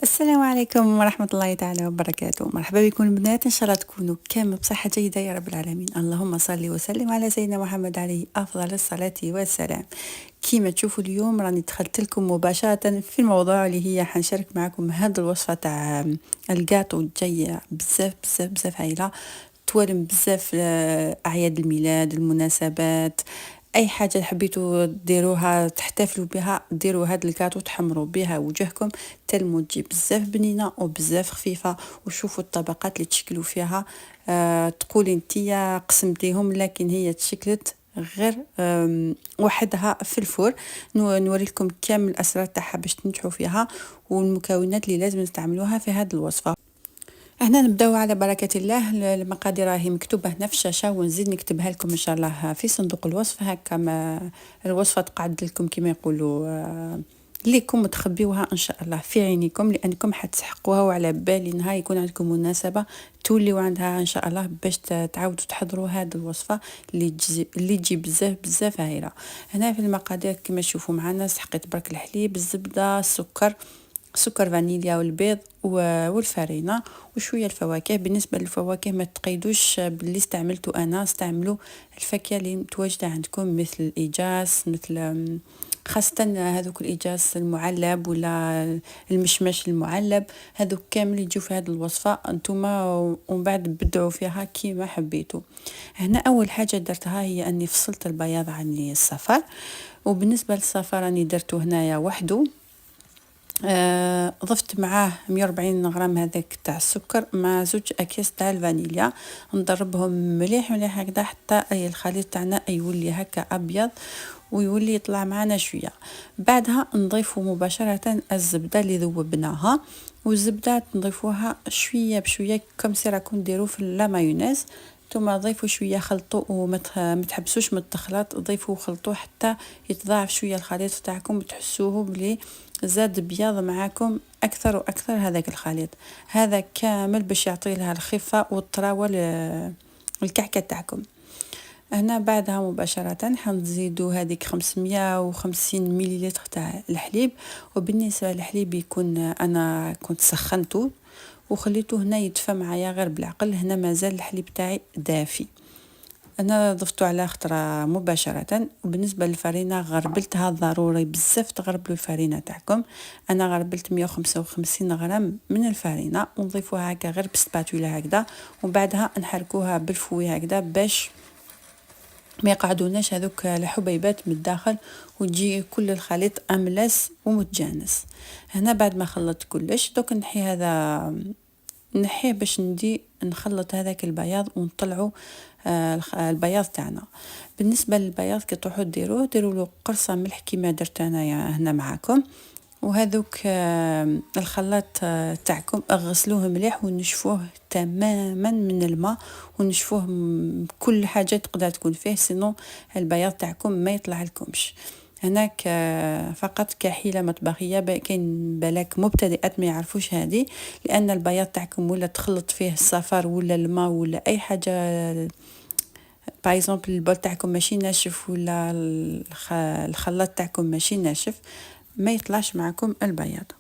السلام عليكم ورحمة الله تعالى وبركاته. مرحبا بكم البنات، إن شاء الله تكونوا كامل بصحة جيدة يا رب العالمين. اللهم صل وسلم على سيدنا محمد عليه أفضل الصلاة والسلام. كيما تشوفوا اليوم راني دخلت لكم مباشرة في الموضوع اللي هي حنشارك معكم هذه الوصفة تاع الجاتو جاية بزاف بزاف بزاف هايلة، توالم بزاف أعياد الميلاد، المناسبات، اي حاجه حبيتوا ديروها تحتفلوا بها ديروا هاد الكاطو تحمروا بها وجهكم تلمو تجي بزاف بنينه وبزاف خفيفه. وشوفوا الطبقات اللي تشكلوا فيها، تقولي انتيا قسمتيهم لكن هي تشكلت غير وحدها في الفور. نوري لكم كامل الاسرار تاعها باش تنجحوا فيها والمكونات اللي لازم نستعملوها في هذه الوصفه. هنا نبداو على بركة الله. المقادير راهي مكتوبة هنا في الشاشة ونزيد نكتبها لكم إن شاء الله في صندوق الوصف. هكا ما الوصفة تقعد لكم كما يقولوا ليكم تخبيوها إن شاء الله في عينيكم، لأنكم حتسحقوها وعلى بالي نهار يكون عندكم مناسبة توليو عندها إن شاء الله باش تعاودوا تحضروا هذه الوصفة اللي تجي بزاف بزاف هايلة. هنا في المقادير كما تشوفوا معنا سحقيت برك الحليب، الزبدة، السكر، سكر فانيليا والبيض والفرينة وشويه الفواكه. بالنسبه للفواكه ما تقيدوش باللي استعملته انا، استعملوا الفاكهه اللي متواجده عندكم مثل الايجاس، مثل خاصة هذوك الإيجاس المعلب ولا المشمش المعلب، هذوك كامل يجوا في هذه الوصفة انتوما ومن بعد بدعوا فيها كيما حبيتوا. هنا أول حاجة درتها هي أني فصلت البياض عن الصفر، وبالنسبة للصفر راني درته هنايا وحده. ضفت معاه 140 غرام هذاك تاع السكر مع زوج اكياس تاع الفانيليا، نضربهم مليح مليح هكذا حتى اي الخليط تاعنا يولي هكا ابيض ويولي يطلع معنا شويه. بعدها نضيفوا مباشره الزبده اللي ذوبناها، والزبده نضيفوها شويه بشويه كم سي راكم ديروا في لا مايونيز. ثم ضيفوا شويه خلطوا وما تحبسوش من التخلط، ضيفوا خلطوا حتى يتضاعف شويه الخليط تاعكم وتحسوه بلي زاد بياض معاكم اكثر واكثر. هذاك الخليط هذا كامل باش يعطي لها الخفه والطراوه الكعكه تاعكم. هنا بعدها مباشره حنزيدوا هذيك 550 مليلتر تاع الحليب، وبالنسبه للحليب يكون انا كنت سخنته وخليته هنا يدفى معايا غير بالعقل. هنا مازال الحليب تاعي دافي، انا ضفته على خطره مباشره. وبالنسبه للفرينه غربلتها، ضروري بزاف تغربلوا الفرينه تاعكم. انا غربلت 155 غرام من الفرينه ونضيفوها هكا غير بسباتولا هكذا، وبعدها نحركوها بالفوي هكذا باش ما يقعدوناش هذوك الحبيبات من الداخل وتجي كل الخليط املس ومتجانس. هنا بعد ما خلطت كلش دوك نحيه باش ندي نخلط هذاك البياض ونطلعوا البياض تاعنا. بالنسبه للبياض كي تروحوا ديروا له قرصه ملح كيما درت انايا هنا معاكم، وهذوك الخلاط تاعكم اغسلوه مليح ونشفوه تماما من الماء ونشفوه كل حاجه تقدر تكون فيه، سينو البياض تاعكم ما يطلع لكمش. هناك فقط كحيله مطبخيه كاين بالك مبتدئات ما يعرفوش هذه، لان البياض تاعكم ولا تخلط فيه الصفر ولا الماء ولا اي حاجه، باغ اكزومبل البول تاعكم ماشي ناشف ولا الخلاط تاعكم ماشي ناشف ما يطلعش معكم البياض.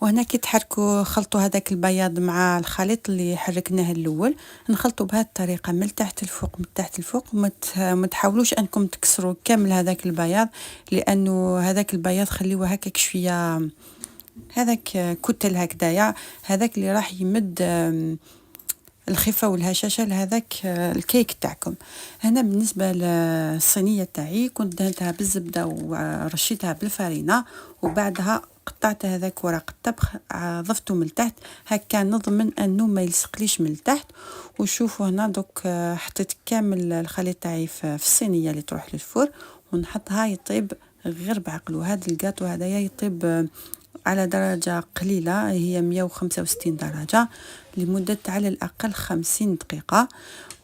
وهنا كي تحركوا خلطوا هذاك البياض مع الخليط اللي حركناه الاول، نخلطوا بهذه الطريقه من تحت الفوق من تحت الفوق، وما تحاولوش انكم تكسروا كامل هذاك البياض، لانه هذاك البياض خليوه هكاك شويه هذاك كتل هكذايا، هذاك اللي راح يمد الخفه والهشاشه لهذاك الكيك تاعكم. هنا بالنسبه للصينيه تاعي كنت دهنتها بالزبده ورشيتها بالفرينه، وبعدها قطعت هذاك ورق الطبخ ضفته من التحت هكا نضمن انه ما يلصقليش من التحت. وشوفوا هنا دوك حطيت كامل الخليط تاعي في الصينيه اللي تروح للفور ونحطها يطيب غير بعقل. وهذا الجاتو هذايا يطيب على درجة قليلة هي 165 درجة لمدة على الأقل 50 دقيقة،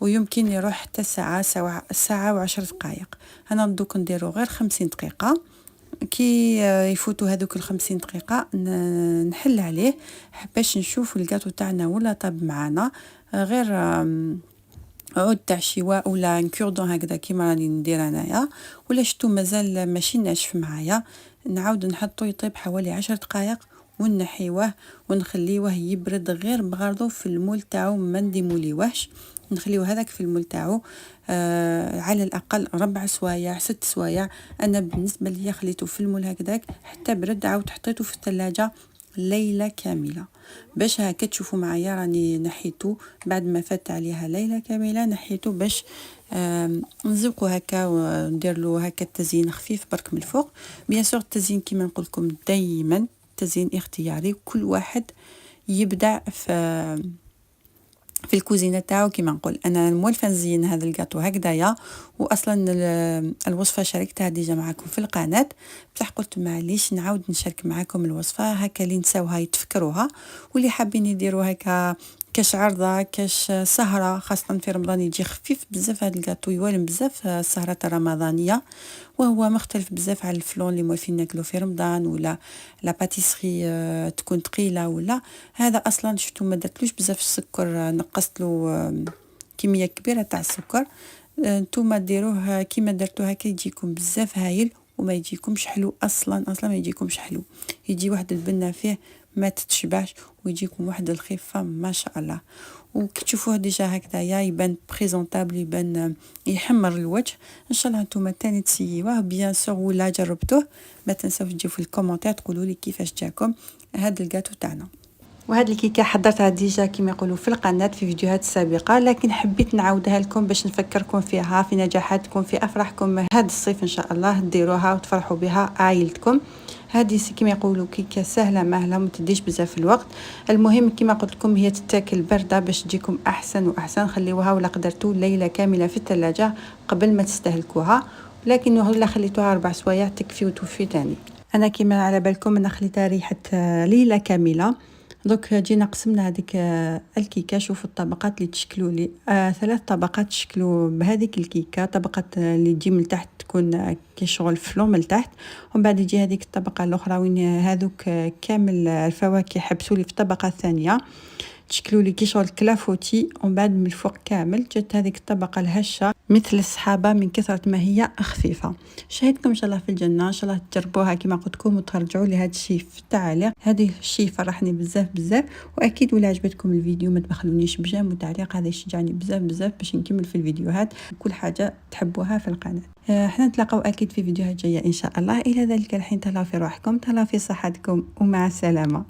ويمكن يروح حتى ساعة و10 دقائق. أنا ندوك نديرو غير 50 دقيقة. كي يفوتوا هذوك 50 دقيقة نحل عليه باش نشوف الجاتو تاعنا ولا طاب معانا غير عود تاع شواء ولا نكوردون هكذا كيما راني ندير انايا، ولا شتو مازال ماشي ناشف معايا نعاود نحطو يطيب حوالي 10 دقائق ونحيوه ونخليوه يبرد غير بغرضو في المول تاعو، ما نديموليوهش، نخليو هذاك في المول تاعو على الاقل 4 سوايع 6 سوايع. انا بالنسبه لي خليته في المول هكذاك حتى برد، عاود حطيته في الثلاجه ليله كامله. باش هكا تشوفوا معايا راني نحيته بعد ما فات عليها ليله كامله، نحيته باش نزوقو هكا وندير له هكا التزيين خفيف برك من الفوق. بيان سور التزيين كيما نقول لكم دائما تزيين اختياري، كل واحد يبدع في الكوزينه تاعو. كيما نقول انا موالفه نزين هذا الكاطو هكذايا، واصلا الوصفه شاركتها ديجا معكم في القناه، بصح قلت معليش نعاود نشارك معكم الوصفه هكا اللي نساوها يتفكروها، واللي حابين يديروا هكا كاش عرضه كاش سهره، خاصه في رمضان يجي خفيف بزاف هذا الكاطو، يوالم بزاف السهرات الرمضانيه، وهو مختلف بزاف على الفلون اللي موالفين ناكلو في رمضان، ولا لا باتيسري تكون ثقيله، ولا هذا اصلا شفتو ما درتلوش بزاف السكر، نقصت له كميه كبيره تاع السكر. نتوما ديروه كيما درتو هكا يجيكم بزاف هايل، وما يجيكمش حلو اصلا ما يجيكمش حلو، يجي واحد البنه فيه ما تتشبعش، ويجيكم واحد الخفه ما شاء الله. وكي تشوفوه ديجا هكذايا يبان بريزونطابل، يبان يحمر الوجه. ان شاء الله نتوما تاني تسيوه بيان سور، ولا جربتوه ما تنساوش تجيو في الكومونتير تقولوا لي كيفاش جاكم هذا الكاتو تاعنا. وهاد الكيكه حضرتها ديجا كما يقولوا في القناه في فيديوهات سابقه، لكن حبيت نعاودها لكم باش نفكركم فيها، في نجاحاتكم، في افراحكم هذا الصيف ان شاء الله ديروها وتفرحوا بها عائلتكم. هذه كما يقولوا كيكه سهله ماهله، ما تديش بزاف الوقت. المهم كما قلت لكم هي تتاكل بارده باش تجيكم احسن واحسن. خليوها ولا قدرتوا ليله كامله في الثلاجه قبل ما تستهلكوها، لكن ولا خليتوها 4 سوايع تكفي وتوفي تاني. انا كما على بالكم انا خليتها ريحه ليله كامله. دوك جينا قسمنا هذيك الكيكه، شوفوا الطبقات اللي تشكلوا لي 3 طبقات تشكلوا بهذيك الكيكه، طبقه اللي تجي من تحت تكون كي شغل فلون من تحت، ومن بعد يجي هذيك الطبقه الاخرى وين هذوك كامل الفواكه حبسوا لي في الطبقه الثانيه تشكلوا لي كي شغل كلافوتي، ومن بعد من الفوق كامل جات هذيك الطبقه الهشه مثل السحابه من كثره ما هي خفيفه. شاهدكم ان شاء الله في الجنه، ان شاء الله تجربوها كما قلت لكم وترجعوا لي هذا الشيء في التعليق، هذا الشيء فرحني بزاف بزاف. واكيد ولا عجبتكم الفيديو ما تبخلونيش بجيم وتعليق، هذا يشجعني بزاف بزاف باش نكمل في الفيديوهات كل حاجه تحبوها في القناه. احنا نتلاقاو اكيد في فيديوهات جايه ان شاء الله. الى ذلك الحين تهلاو في روحكم، تهلاو في صحتكم، ومع السلامه.